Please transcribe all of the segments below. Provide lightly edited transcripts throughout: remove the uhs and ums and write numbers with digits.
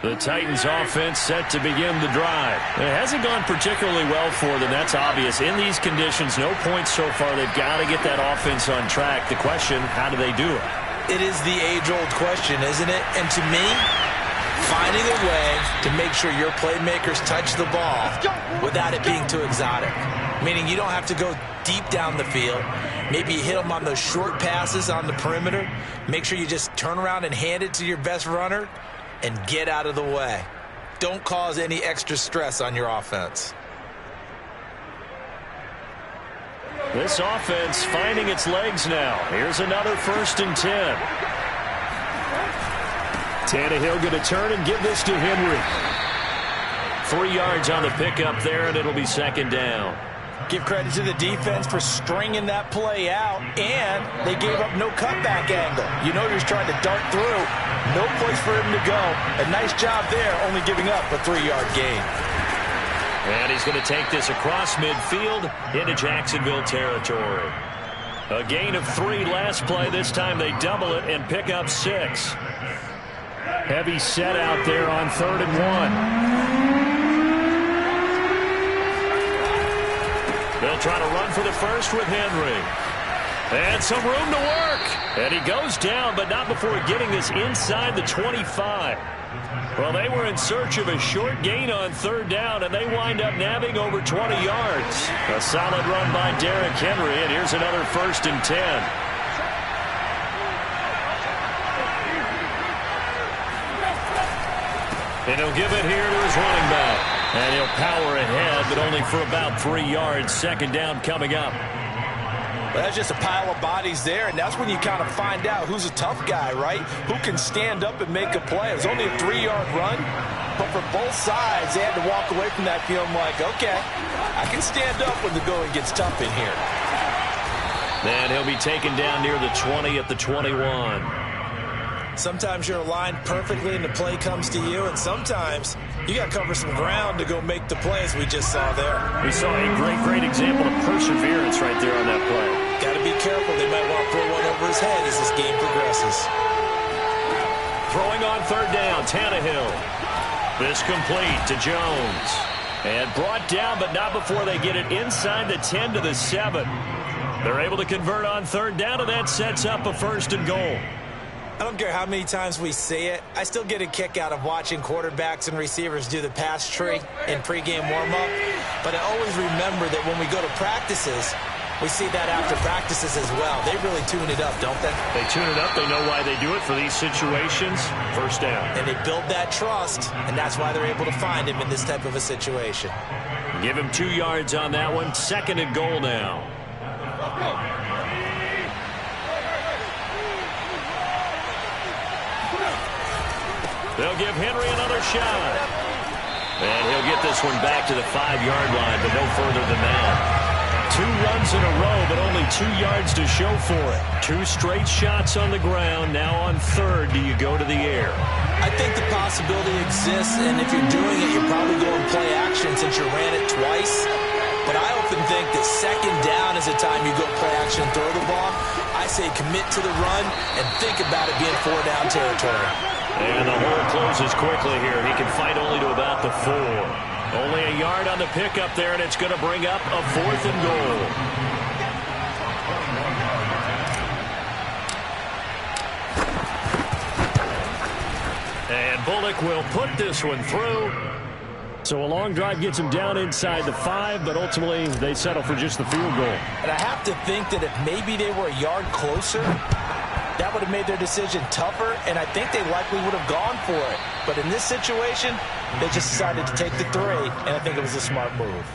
The Titans offense set to begin the drive. It hasn't gone particularly well for them. That's obvious. In these conditions, no points so far. They've got to get that offense on track. The question, how do they do it? It is the age-old question, isn't it? And to me, finding a way to make sure your playmakers touch the ball without it being too exotic. Meaning you don't have to go deep down the field. Maybe you hit them on those short passes on the perimeter. Make sure you just turn around and hand it to your best runner and get out of the way. Don't cause any extra stress on your offense. This offense finding its legs now. Here's another 1st and 10. Tannehill going to turn and give this to Henry. 3 yards on the pickup there, and it'll be 2nd down. Give credit to the defense for stringing that play out, and they gave up no cutback angle. You know you're trying to dart through. No place for him to go. A nice job there, only giving up a 3-yard gain. And he's going to take this across midfield into Jacksonville territory. A gain of 3 last play. This time they double it and pick up 6. Heavy set out there on 3rd and 1. They'll try to run for the first with Henry. And some room to work. And he goes down, but not before getting this inside the 25. Well, they were in search of a short gain on 3rd down, and they wind up nabbing over 20 yards. A solid run by Derrick Henry, and here's another 1st and 10. And he'll give it here to his running back. And he'll power ahead, but only for about 3 yards. 2nd down coming up. Well, that's just a pile of bodies there, and that's when you kind of find out who's a tough guy, right? Who can stand up and make a play. It was only a 3-yard run, but for both sides, they had to walk away from that feeling like, okay, I can stand up when the going gets tough in here. And he'll be taken down near the 20 at the 21. Sometimes you're aligned perfectly and the play comes to you, and sometimes you got to cover some ground to go make the play, as we just saw there. We saw a great example of perseverance right there on that play. Got to be careful. They might want to throw one over his head as this game progresses. Throwing on 3rd down, Tannehill. This complete to Jones. And brought down, but not before they get it inside the 10 to the 7. They're able to convert on 3rd down, and that sets up a 1st and goal. I don't care how many times we see it. I still get a kick out of watching quarterbacks and receivers do the pass tree in pregame warm-up. But I always remember that when we go to practices, we see that after practices as well. They really tune it up, don't they? They tune it up. They know why they do it for these situations. 1st down. And they build that trust, and that's why they're able to find him in this type of a situation. Give him 2 yards on that one. 2nd and goal now. They'll give Henry another shot. And he'll get this one back to the 5-yard line, but no further than that. 2 runs in a row, but only 2 yards to show for it. 2 straight shots on the ground. Now on 3rd, do you go to the air? I think the possibility exists, and if you're doing it, you're probably going play action since you ran it twice. But I often think that 2nd down is the time you go play action and throw the ball. I say commit to the run and think about it being 4-down territory. And the hole closes quickly here. He can fight only to about the 4. Only a yard on the pickup there, and it's going to bring up a 4th and goal. And Bullock will put this one through. So a long drive gets him down inside the 5, but ultimately they settle for just the field goal. And I have to think that if maybe they were a yard closer, that would have made their decision tougher, and I think they likely would have gone for it. But in this situation, they just decided to take the 3, and I think it was a smart move.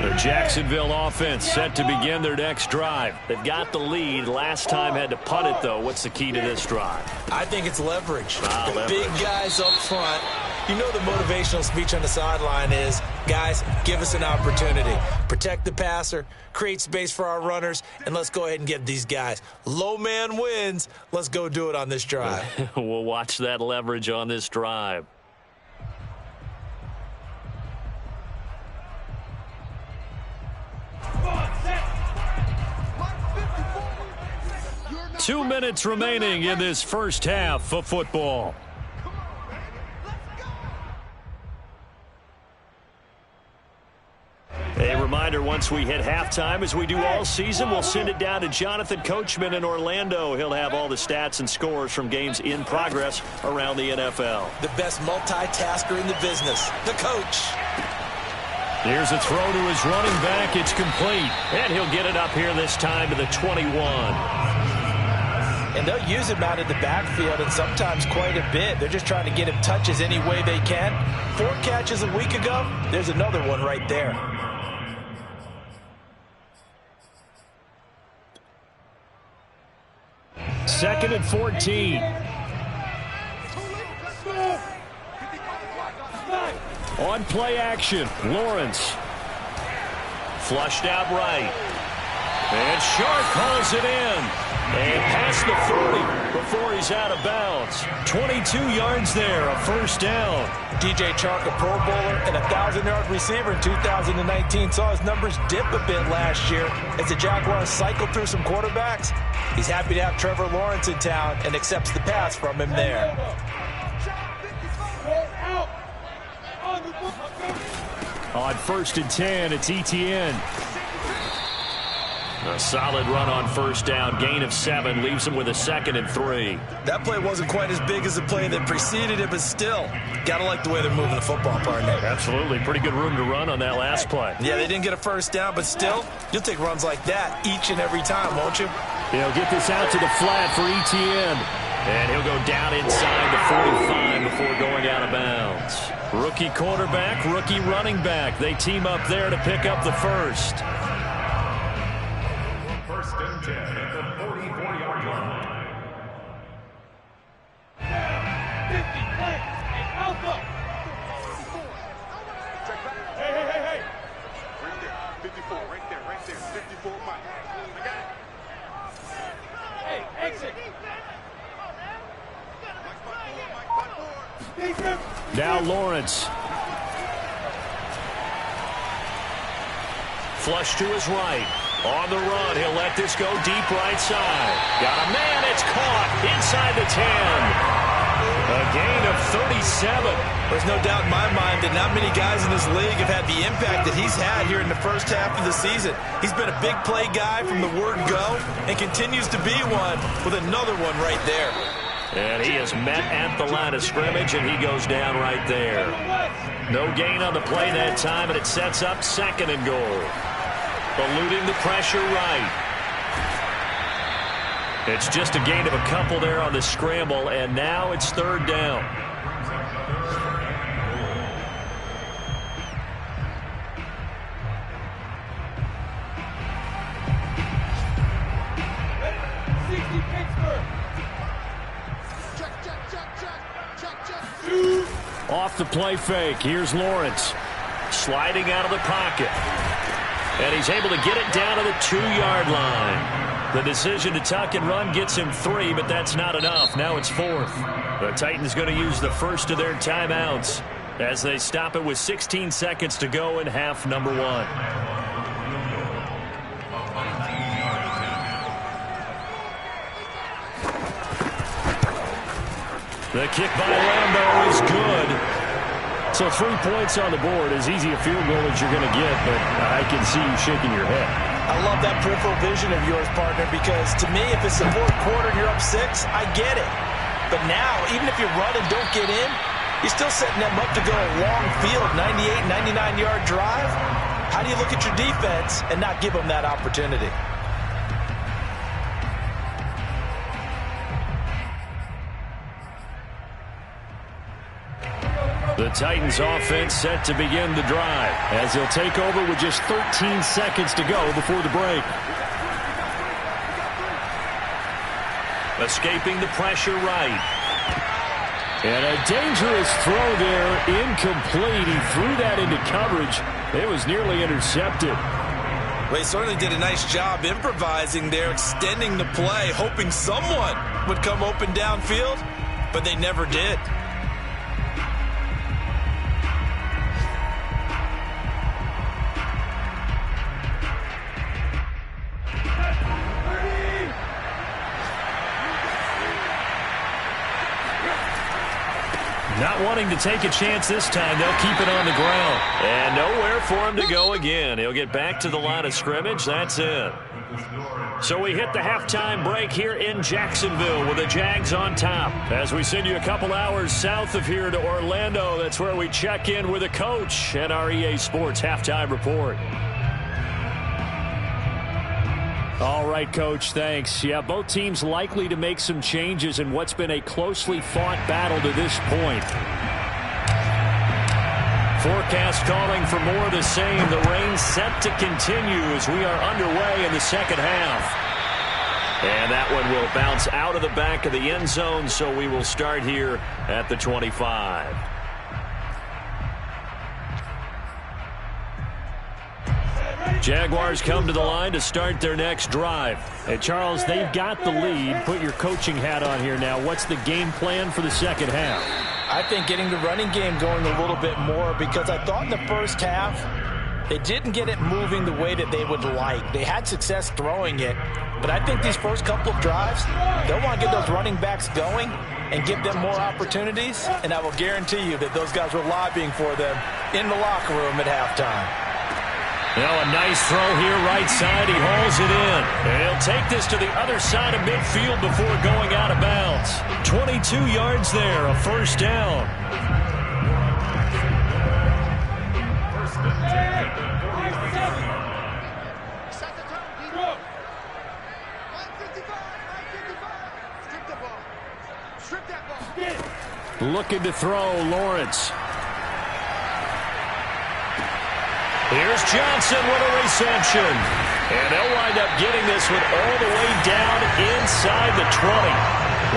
The Jacksonville offense set to begin their next drive. They've got the lead. Last time had to punt it, though. What's the key to this drive? I think it's leverage. Leverage. Big guys up front. You know the motivational speech on the sideline is, guys, give us an opportunity. Protect the passer, create space for our runners, and let's go ahead and get these guys. Low man wins. Let's go do it on this drive. We'll watch that leverage on this drive. 2 minutes remaining in this first half of football. A reminder, once we hit halftime, as we do all season, we'll send it down to Jonathan Coachman in Orlando. He'll have all the stats and scores from games in progress around the NFL. The best multitasker in the business, the coach. Here's a throw to his running back. It's complete. And he'll get it up here this time to the 21. And they'll use him out in the backfield, and sometimes quite a bit. They're just trying to get him touches any way they can. 4 catches a week ago. There's another one right there. Second and 14. On play action, Lawrence. Flushed out right. And Sharp hauls it in. And past the 40 before he's out of bounds. 22 yards there, a first down. DJ Chark, a Pro Bowler and a 1,000-yard receiver in 2019, saw his numbers dip a bit last year as the Jaguars cycled through some quarterbacks. He's happy to have Trevor Lawrence in town and accepts the pass from him there. On 1st and 10, it's Etienne. A solid run on first down. Gain of 7 leaves him with a 2nd and 3. That play wasn't quite as big as the play that preceded it, but still, gotta like the way they're moving the football, partner. Absolutely. Pretty good room to run on that last play. Yeah, they didn't get a first down, but still, you'll take runs like that each and every time, won't you? He'll get this out to the flat for Etienne. And he'll go down inside the 45 before going out of bounds. Rookie quarterback, rookie running back. They team up there to pick up the first. 1st and 10 at the 44-yard line. 50, hey, Alpha. Hey. Right there, 54, right there, 54, Mike. I got it. Hey, exit. Now Lawrence. Flush to his right. On the run, he'll let this go deep right side. Got a man, it's caught inside the 10. A gain of 37. There's no doubt in my mind that not many guys in this league have had the impact that he's had here in the first half of the season. He's been a big play guy from the word go and continues to be one with another one right there. And he is met at the line of scrimmage, and he goes down right there. No gain on the play that time, and it sets up 2nd and goal. Eluding the pressure right. It's just a gain of a couple there on the scramble, and now it's 3rd down. Off the play fake. Here's Lawrence. Sliding out of the pocket. And he's able to get it down to the 2-yard line. The decision to tuck and run gets him 3, but that's not enough. Now it's 4th. The Titans going to use the first of their timeouts as they stop it with 16 seconds to go in half number 1. The kick by Lambo is good. So 3 points on the board, as easy a field goal as you're going to get, but I can see you shaking your head. I love that peripheral vision of yours, partner, because to me, if it's the 4th quarter and you're up 6, I get it. But now, even if you run and don't get in, you're still setting them up to go a long field, 98, 99-yard drive. How do you look at your defense and not give them that opportunity? The Titans offense set to begin the drive as they'll take over with just 13 seconds to go before the break. Escaping the pressure right. And a dangerous throw there, incomplete. He threw that into coverage. It was nearly intercepted. Well, he certainly did a nice job improvising there, extending the play, hoping someone would come open downfield, but they never did. Not wanting to take a chance this time, they'll keep it on the ground. And nowhere for him to go again. He'll get back to the line of scrimmage. That's it. So we hit the halftime break here in Jacksonville with the Jags on top. As we send you a couple hours south of here to Orlando, that's where we check in with the coach and our EA Sports halftime report. All right, Coach, thanks. Yeah, both teams likely to make some changes in what's been a closely fought battle to this point. Forecast calling for more of the same. The rain set to continue as we are underway in the second half. And that one will bounce out of the back of the end zone, so we will start here at the 25. Jaguars come to the line to start their next drive. Hey, Charles, they've got the lead. Put your coaching hat on here now. What's the game plan for the second half? I think getting the running game going a little bit more, because I thought in the first half they didn't get it moving the way that they would like. They had success throwing it, but I think these first couple of drives, they'll want to get those running backs going and give them more opportunities, and I will guarantee you that those guys were lobbying for them in the locker room at halftime. Now a nice throw here, right side. He hauls it in. And he'll take this to the other side of midfield before going out of bounds. 22 yards there, a first down. Looking to throw, Lawrence. Here's Johnson with a reception. And they'll wind up getting this one all the way down inside the 20.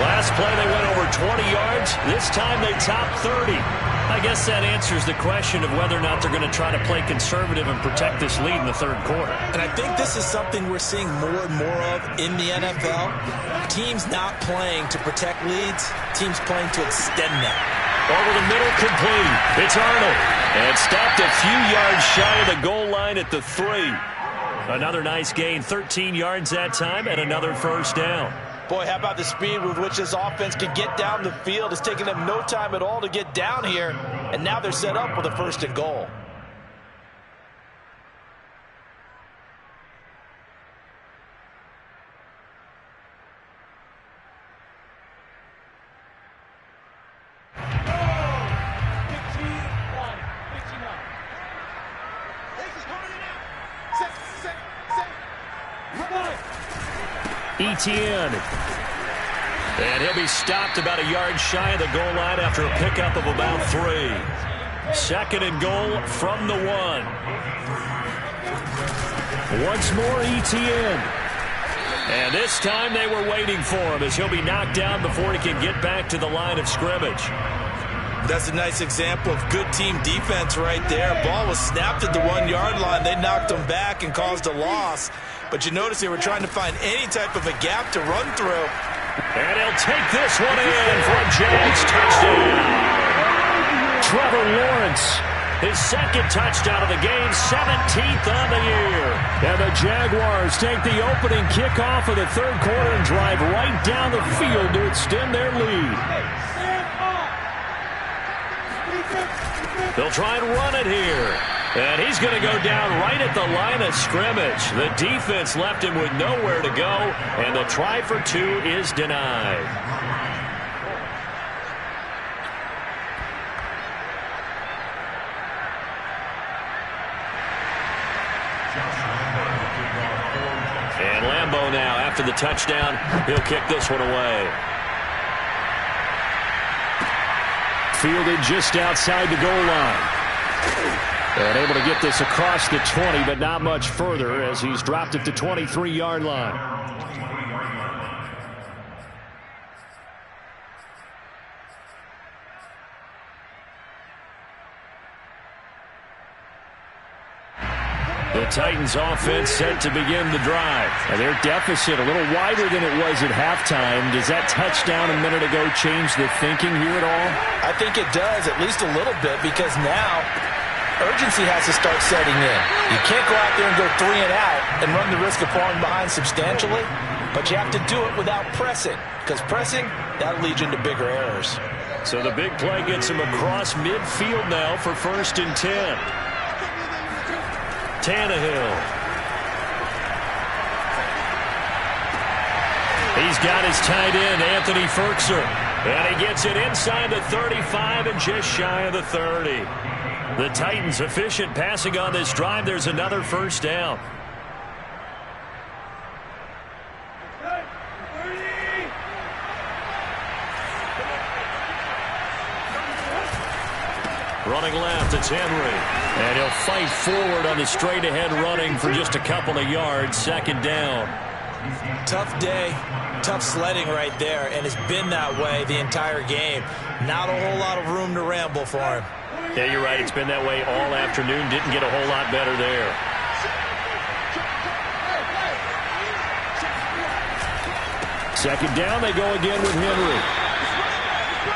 Last play they went over 20 yards. This time they topped 30. I guess that answers the question of whether or not they're going to try to play conservative and protect this lead in the third quarter. And I think this is something we're seeing more and more of in the NFL. Teams not playing to protect leads, teams playing to extend them. Over the middle, complete. It's Arnold. And stopped a few yards shy of the goal line at the 3. Another nice gain, 13 yards that time, and another first down. Boy, how about the speed with which this offense could get down the field? It's taken them no time at all to get down here, and now they're set up with a first and goal. Etienne. And he'll be stopped about a yard shy of the goal line after a pickup of about 3. Second and goal from the 1. Once more, Etienne. And this time they were waiting for him as he'll be knocked down before he can get back to the line of scrimmage. That's a nice example of good team defense right there. Ball was snapped at the 1-yard line. They knocked him back and caused a loss. But you notice they were trying to find any type of a gap to run through. And he'll take this one in for a Jags touchdown. Trevor Lawrence, his second touchdown of the game, 17th on the year. And the Jaguars take the opening kickoff of the third quarter and drive right down the field to extend their lead. They'll try and run it here. And he's going to go down right at the line of scrimmage. The defense left him with nowhere to go, and the try for 2 is denied. And Lambeau now, after the touchdown, he'll kick this one away. Fielded just outside the goal line. And able to get this across the 20, but not much further as he's dropped it to 23-yard line. The Titans offense set to begin the drive. And their deficit a little wider than it was at halftime. Does that touchdown a minute ago change the thinking here at all? I think it does, at least a little bit, because now urgency has to start setting in. You can't go out there and go 3 and out and run the risk of falling behind substantially. but you have to do it without pressing, because pressing, that leads you into bigger errors. So the big play gets him across midfield now for 1st and 10. Tannehill. He's got his tight end, Anthony Ferkser. And he gets it inside the 35 and just shy of the 30. The Titans efficient passing on this drive. There's another 1st down. Running left, it's Henry. And he'll fight forward on the straight-ahead running for just a couple of yards. 2nd down. Tough day, tough sledding right there, and it's been that way the entire game. Not a whole lot of room to ramble for him. Yeah, you're right. It's been that way all afternoon. Didn't get a whole lot better there. 2nd down, they go again with Henry.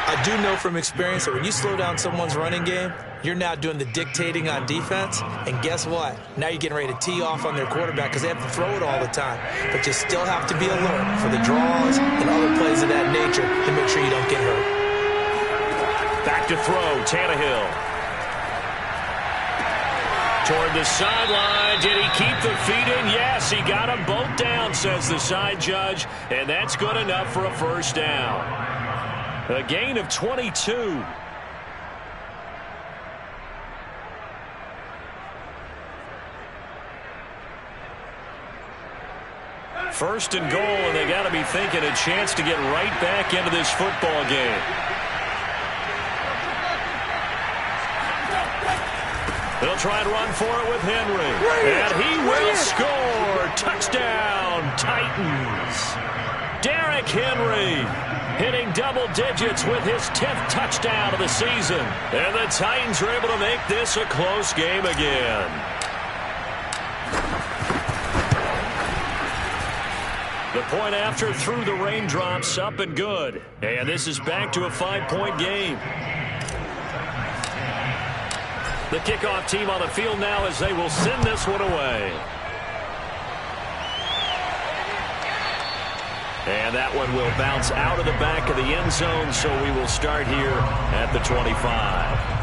I do know from experience that when you slow down someone's running game, you're now doing the dictating on defense. And guess what? Now you're getting ready to tee off on their quarterback because they have to throw it all the time. But you still have to be alert for the draws and other plays of that nature to make sure you don't get hurt. Back to throw, Tannehill. Toward the sideline. Did he keep the feet in? Yes, he got them both down, says the side judge. And that's good enough for a 1st down. A gain of 22. 1st and goal, and they got to be thinking a chance to get right back into this football game. They'll try and run for it with Henry. And he will score. Touchdown, Titans. Derrick Henry hitting double digits with his 10th touchdown of the season. And the Titans are able to make this a close game again. The point after through the raindrops, up and good. And this is back to a 5-point game. The kickoff team on the field now as they will send this one away. And that one will bounce out of the back of the end zone, so we will start here at the 25.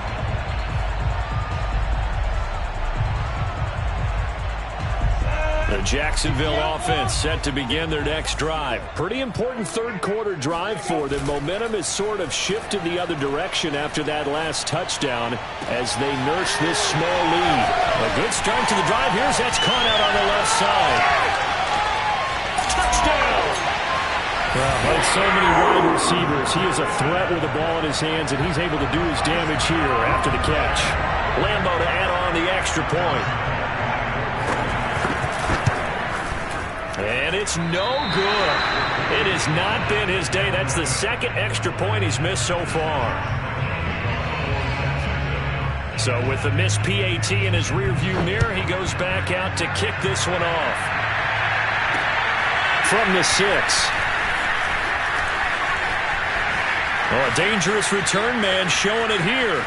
The Jacksonville offense set to begin their next drive. Pretty important 3rd quarter drive for them. Momentum has sort of shifted the other direction after that last touchdown as they nurse this small lead. A good start to the drive. Here's that's caught out on the left side. Touchdown! Like so many wide receivers, he is a threat with the ball in his hands, and he's able to do his damage here after the catch. Lambo to add on the extra point. And it's no good. It has not been his day. That's the 2nd extra point he's missed so far. So with the missed PAT in his rearview mirror, he goes back out to kick this one off. From the 6. Oh, a dangerous return man showing it here.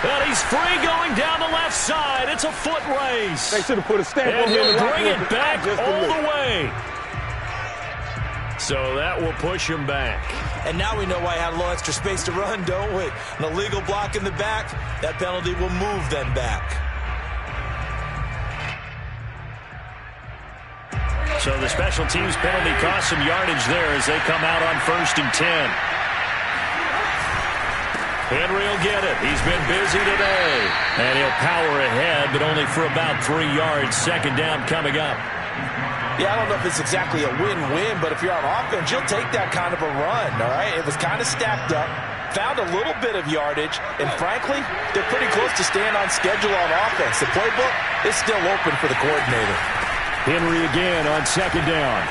And he's free going down the left side. It's a foot race. They should have put a stamp and on he'll him. bring it back all the way. So that will push him back. And now we know why he had a little extra space to run, don't we? An illegal block in the back, that penalty will move them back. So the special teams penalty cost some yardage there as they come out on 1st and 10. Henry will get it. He's been busy today. And he'll power ahead, but only for about 3 yards. 2nd down coming up. Yeah, I don't know if it's exactly a win-win, but if you're on offense, you'll take that kind of a run, all right? It was kind of stacked up, found a little bit of yardage, and frankly, they're pretty close to staying on schedule on offense. The playbook is still open for the coordinator. Henry again on 2nd down.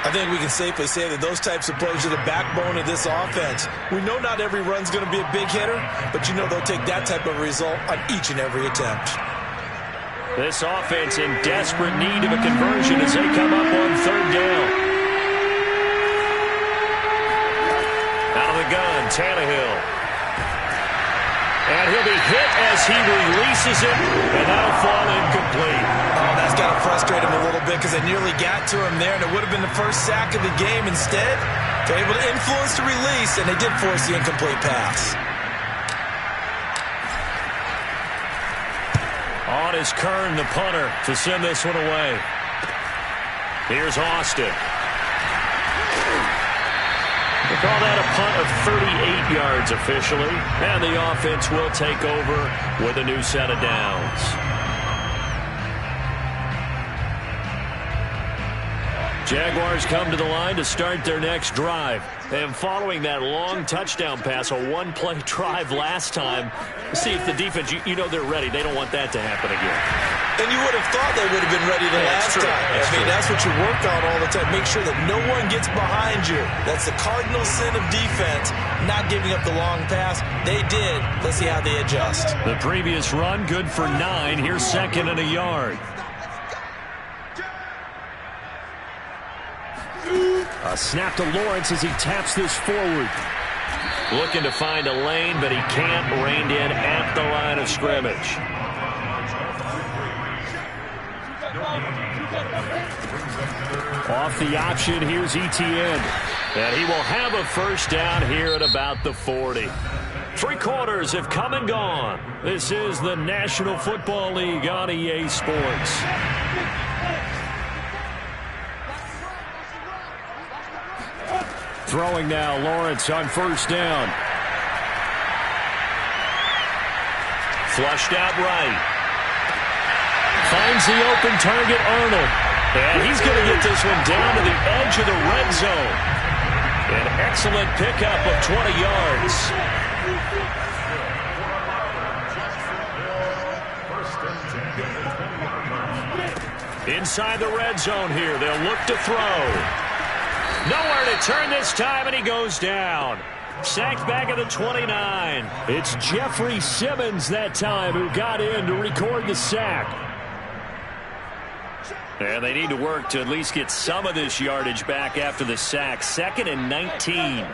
I think we can safely say that those types of plays are the backbone of this offense. We know not every run's going to be a big hitter, but you know they'll take that type of result on each and every attempt. This offense in desperate need of a conversion as they come up on 3rd down. Out of the gun, Tannehill. And he'll be hit as he releases it, and that'll fall incomplete. Oh, that's got to frustrate him a little bit because they nearly got to him there, and it would have been the first sack of the game. Instead, they're able to influence the release, and they did force the incomplete pass. On is Kern, the punter, to send this one away. Here's Austin. They call that a punt of 38 yards officially, and the offense will take over with a new set of downs. Jaguars come to the line to start their next drive. And following that long touchdown pass, a one-play drive last time, see if the defense, you know they're ready. They don't want that to happen again. And you would have thought they would have been ready the last time. That's what you work on all the time. Make sure that no one gets behind you. That's the cardinal sin of defense, not giving up the long pass. They did. Let's see how they adjust. The previous run, good for 9. Here's second and a yard. A snap to Lawrence as he taps this forward. Looking to find a lane, but he can't. Reined in at the line of scrimmage. Off the option, here's Etienne. And he will have a first down here at about the 40. 3 quarters have come and gone. This is the National Football League on EA Sports. Throwing now, Lawrence on first down. Flushed out right. Finds the open target, Arnold. And he's going to get this one down to the edge of the red zone. An excellent pickup of 20 yards. Inside the red zone here, they'll look to throw. Nowhere to turn this time, and he goes down. Sacked back at the 29. It's Jeffrey Simmons that time who got in to record the sack. And they need to work to at least get some of this yardage back after the sack. 2nd and 19.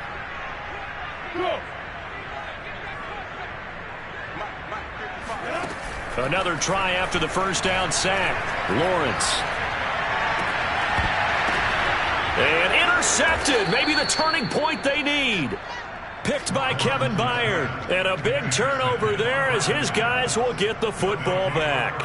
Another try after the first down sack. Lawrence. And intercepted. Maybe the turning point they need. Picked by Kevin Byard. And a big turnover there as his guys will get the football back.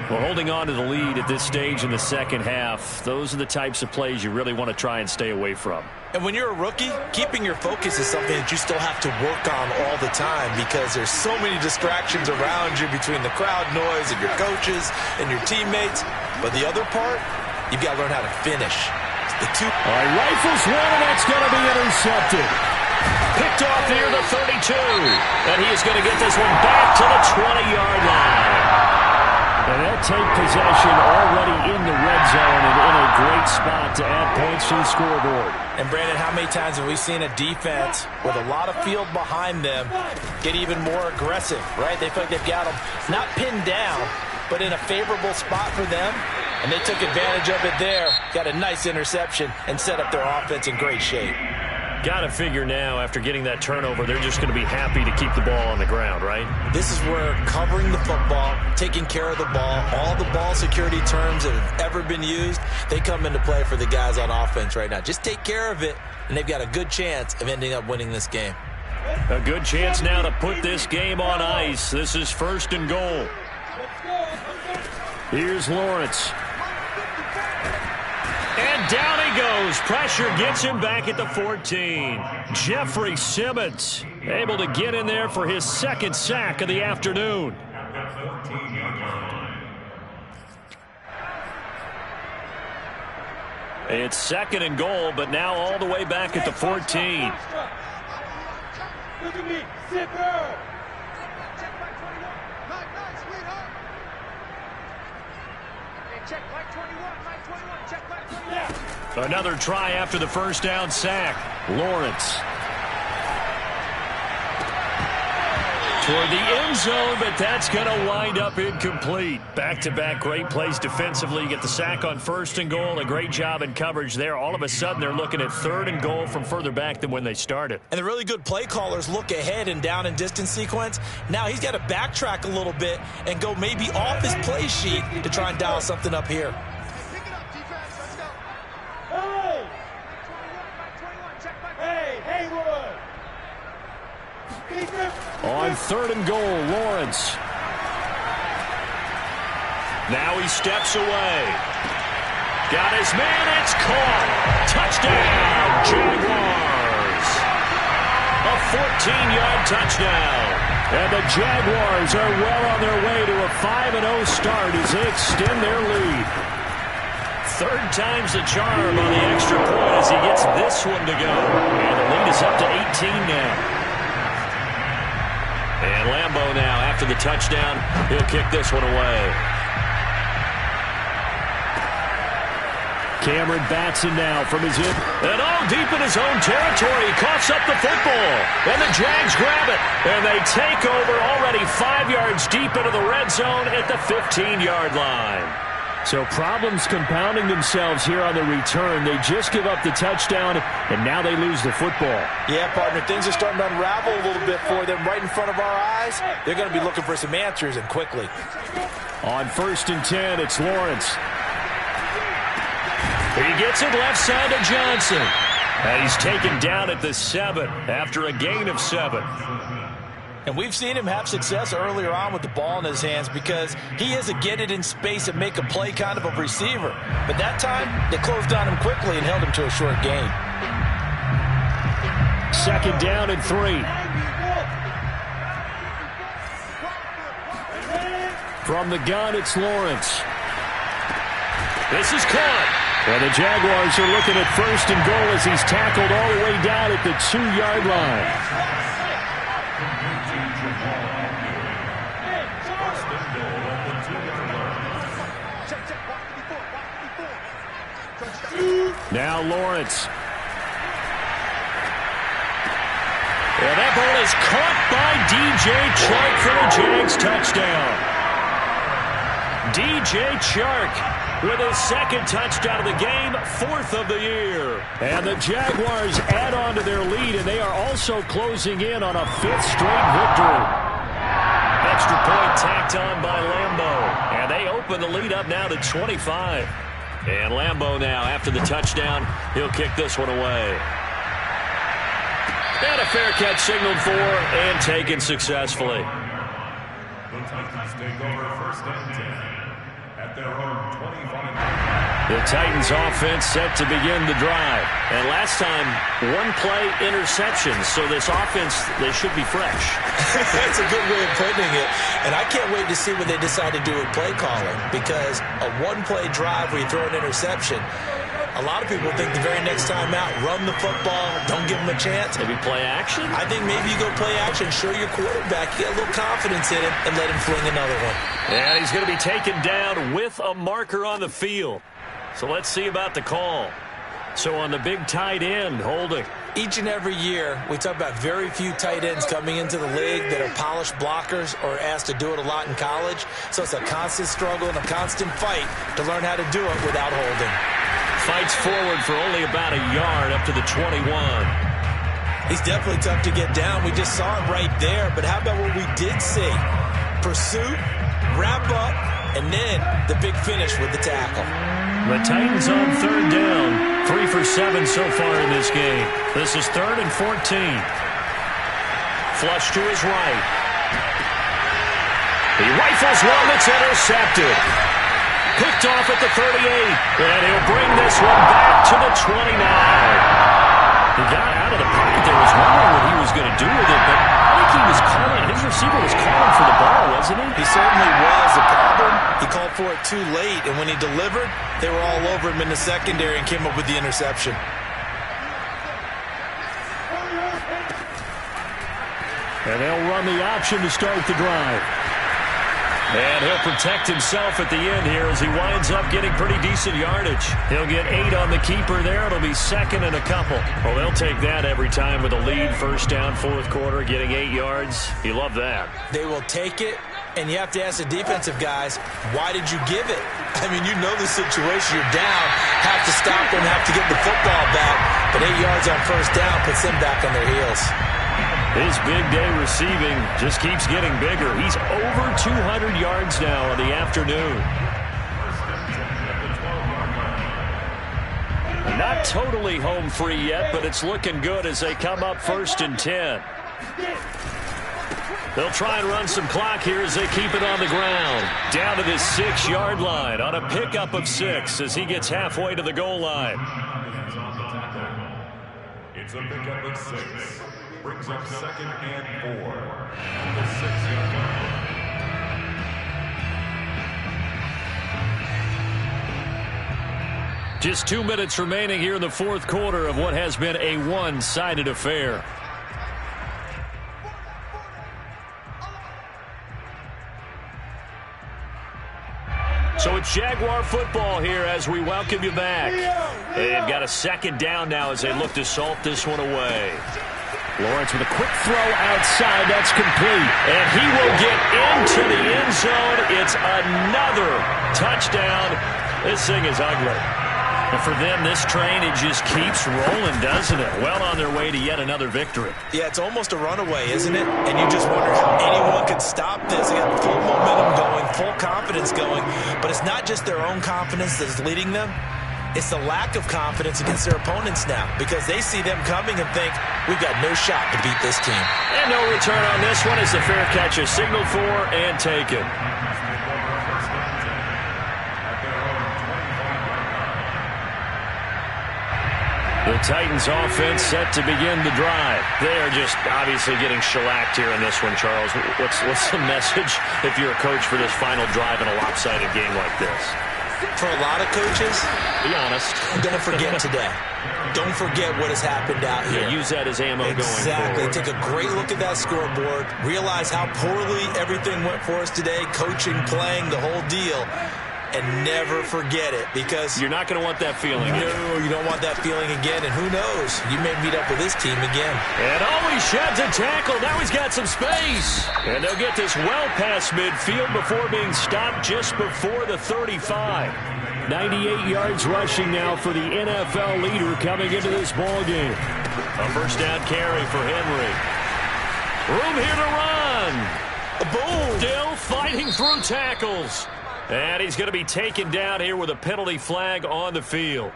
Well, holding on to the lead at this stage in the second half, those are the types of plays you really want to try and stay away from. And when you're a rookie, keeping your focus is something that you still have to work on all the time because there's so many distractions around you between the crowd noise and your coaches and your teammates. But the other part, you've got to learn how to finish. All right, rifles one, and that's going to be intercepted. Picked off near the 32. And he is going to get this one back to the 20-yard line. And they'll take possession already in the red zone and in a great spot to add points to the scoreboard. And, Brandon, how many times have we seen a defense with a lot of field behind them get even more aggressive, right? They feel like they've got them not pinned down, but in a favorable spot for them. And they took advantage of it there, got a nice interception, and set up their offense in great shape. Got to figure now, after getting that turnover, they're just going to be happy to keep the ball on the ground, right? This is where covering the football, taking care of the ball, all the ball security terms that have ever been used, they come into play for the guys on offense right now. Just take care of it, and they've got a good chance of ending up winning this game. A good chance now to put this game on ice. This is 1st and goal. Here's Lawrence. And down he goes. Pressure gets him back at the 14. Jeffrey Simmons able to get in there for his 2nd sack of the afternoon. It's 2nd and goal, but now all the way back at the 14. Look at me, zipper. Another try after the first down sack. Lawrence. toward the end zone, but that's going to wind up incomplete. Back-to-back great plays defensively. You get the sack on 1st and goal. A great job in coverage there. All of a sudden, they're looking at 3rd and goal from further back than when they started. And the really good play callers look ahead and down and distance sequence. Now he's got to backtrack a little bit and go maybe off his play sheet to try and dial something up here. On 3rd and goal, Lawrence. Now he steps away. Got his man, it's caught. Touchdown, Jaguars. A 14-yard touchdown. And the Jaguars are well on their way to a 5-0 start as they extend their lead. 3rd time's the charm on the extra point as he gets this one to go. And the lead is up to 18 now. And Lambeau now, after the touchdown, he'll kick this one away. Cameron Batson now from his hip. And all deep in his own territory. He coughs up the football. And the Jags grab it. And they take over already 5 yards deep into the red zone at the 15-yard line. So problems compounding themselves here on the return. They just give up the touchdown, and now they lose the football. Yeah, partner, things are starting to unravel a little bit for them right in front of our eyes. They're going to be looking for some answers, and quickly. On 1st and 10, it's Lawrence. He gets it left side to Johnson. And he's taken down at the 7 after a gain of 7. And we've seen him have success earlier on with the ball in his hands because he is a get it in space and make a play kind of a receiver. But that time, they closed on him quickly and held him to a short gain. 2nd down and 3. From the gun, it's Lawrence. This is caught. And the Jaguars are looking at 1st and goal as he's tackled all the way down at the 2-yard line. Now Lawrence. And that ball is caught by D.J. Chark for the Jags touchdown. D.J. Chark with his 2nd touchdown of the game, 4th of the year. And the Jaguars add on to their lead, and they are also closing in on a 5th straight victory. Extra point tacked on by Lambeau. And they open the lead up now to 25. And Lambeau now, after the touchdown, he'll kick this one away. And a fair catch signaled for and taken successfully. The Titans take over 1st and 10 at their own 25. The Titans offense set to begin the drive. And last time, 1-play interception. So this offense, they should be fresh. That's a good way of putting it. And I can't wait to see what they decide to do with play calling. Because a 1-play drive where you throw an interception, a lot of people think the very next time out, run the football, don't give them a chance. Maybe play action? I think maybe you go play action, show your quarterback, you get a little confidence in him, and let him fling another one. And he's going to be taken down with a marker on the field. So let's see about the call. So on the big tight end, holding. Each and every year, we talk about very few tight ends coming into the league that are polished blockers or asked to do it a lot in college. So it's a constant struggle and a constant fight to learn how to do it without holding. Fights forward for only about a yard up to the 21. He's definitely tough to get down. We just saw it right there. But how about what we did see? Pursuit, wrap up, and then the big finish with the tackle. The Titans on 3rd down. 3 for 7 so far in this game. This is 3rd and 14. Flush to his right. He rifles one that's intercepted. Picked off at the 38. And he'll bring this one back to the 29. He got out of the pocket there. Was wondering what he was going to do with it, but I think he was calling. His receiver was calling for the ball, wasn't he? He certainly was. The problem, he called for it too late, and when he delivered, they were all over him in the secondary and came up with the interception. And they'll run the option to start the drive. And he'll protect himself at the end here as he winds up getting pretty decent yardage. He'll get 8 on the keeper there. It'll be second and a couple. Well, they'll take that every time with a lead. First down, fourth quarter, getting 8 yards. You love that. They will take it, and you have to ask the defensive guys, why did you give it? I mean, you know the situation. You're down, have to stop them, have to get the football back. But 8 yards on first down puts them back on their heels. His big day receiving just keeps getting bigger. He's over 200 yards now on the afternoon. Not totally home free yet, but it's looking good as they come up 1st and 10. They'll try and run some clock here as they keep it on the ground. Down to the 6-yard line on a pickup of 6 as he gets halfway to the goal line. It's a pickup of 6. Brings up 2nd and 4. On the 6-yard line. Just 2 minutes remaining here in the fourth quarter of what has been a one-sided affair. So it's Jaguar football here as we welcome you back. They've got a 2nd down now as they look to salt this one away. Lawrence with a quick throw outside. That's complete. And he will get into the end zone. It's another touchdown. This thing is ugly. And for them, this train, it just keeps rolling, doesn't it? Well on their way to yet another victory. Yeah, it's almost a runaway, isn't it? And you just wonder how anyone could stop this. They got full momentum going, full confidence going. But it's not just their own confidence that's leading them. It's the lack of confidence against their opponents now because they see them coming and think, we've got no shot to beat this team. And no return on this one as the fair catch is signaled for and taken. The Titans offense set to begin the drive. They are just obviously getting shellacked here in this one, Charles. What's the message if you're a coach for this final drive in a lopsided game like this? For a lot of coaches, be honest, don't forget today. Don't forget what has happened out here. Yeah, use that as ammo going forward. Exactly. Take a great look at that scoreboard. Realize how poorly everything went for us today. Coaching, playing, the whole deal. And never forget it because you're not going to want that feeling. No, you don't want that feeling again. And who knows? You may meet up with this team again. And always sheds a tackle. Now he's got some space. And they'll get this well past midfield before being stopped just before the 35. 98 yards rushing now for the NFL leader coming into this ball game. A first down carry for Henry. Room here to run. Boom. Still fighting through tackles. And he's going to be taken down here with a penalty flag on the field.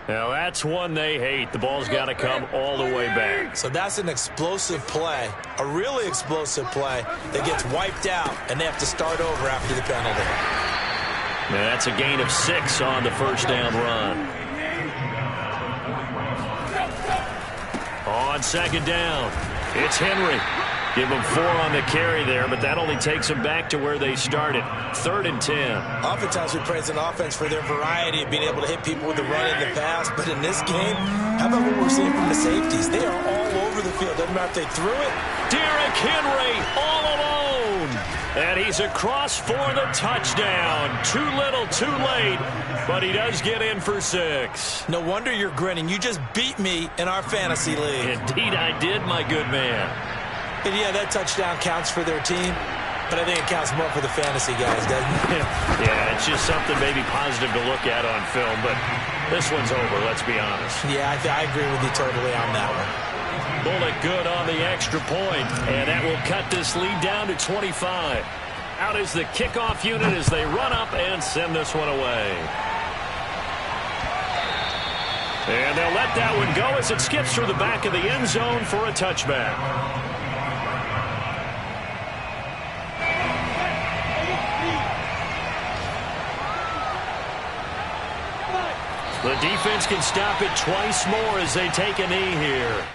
Now, that's one they hate. The ball's got to come all the way back. So that's an explosive play, a really explosive play that gets wiped out, and they have to start over after the penalty. Now, that's a gain of 6 on the first down run. On 2nd down, it's Henry. Give them 4 on the carry there, but that only takes them back to where they started. 3rd and 10. Oftentimes we praise an offense for their variety of being able to hit people with the run and the pass, but in this game, how about what we're seeing from the safeties? They are all over the field. Doesn't matter if they threw it. Derrick Henry all alone. And he's across for the touchdown. Too little, too late, but he does get in for 6. No wonder you're grinning. You just beat me in our fantasy league. Indeed I did, my good man. And yeah, that touchdown counts for their team, but I think it counts more for the fantasy guys, doesn't it? Yeah, it's just something maybe positive to look at on film, but this one's over, let's be honest. Yeah, I agree with you totally on that one. Bullet good on the extra point, and that will cut this lead down to 25. Out is the kickoff unit as they run up and send this one away. And they'll let that one go as it skips through the back of the end zone for a touchback. The defense can stop it twice more as they take a knee here.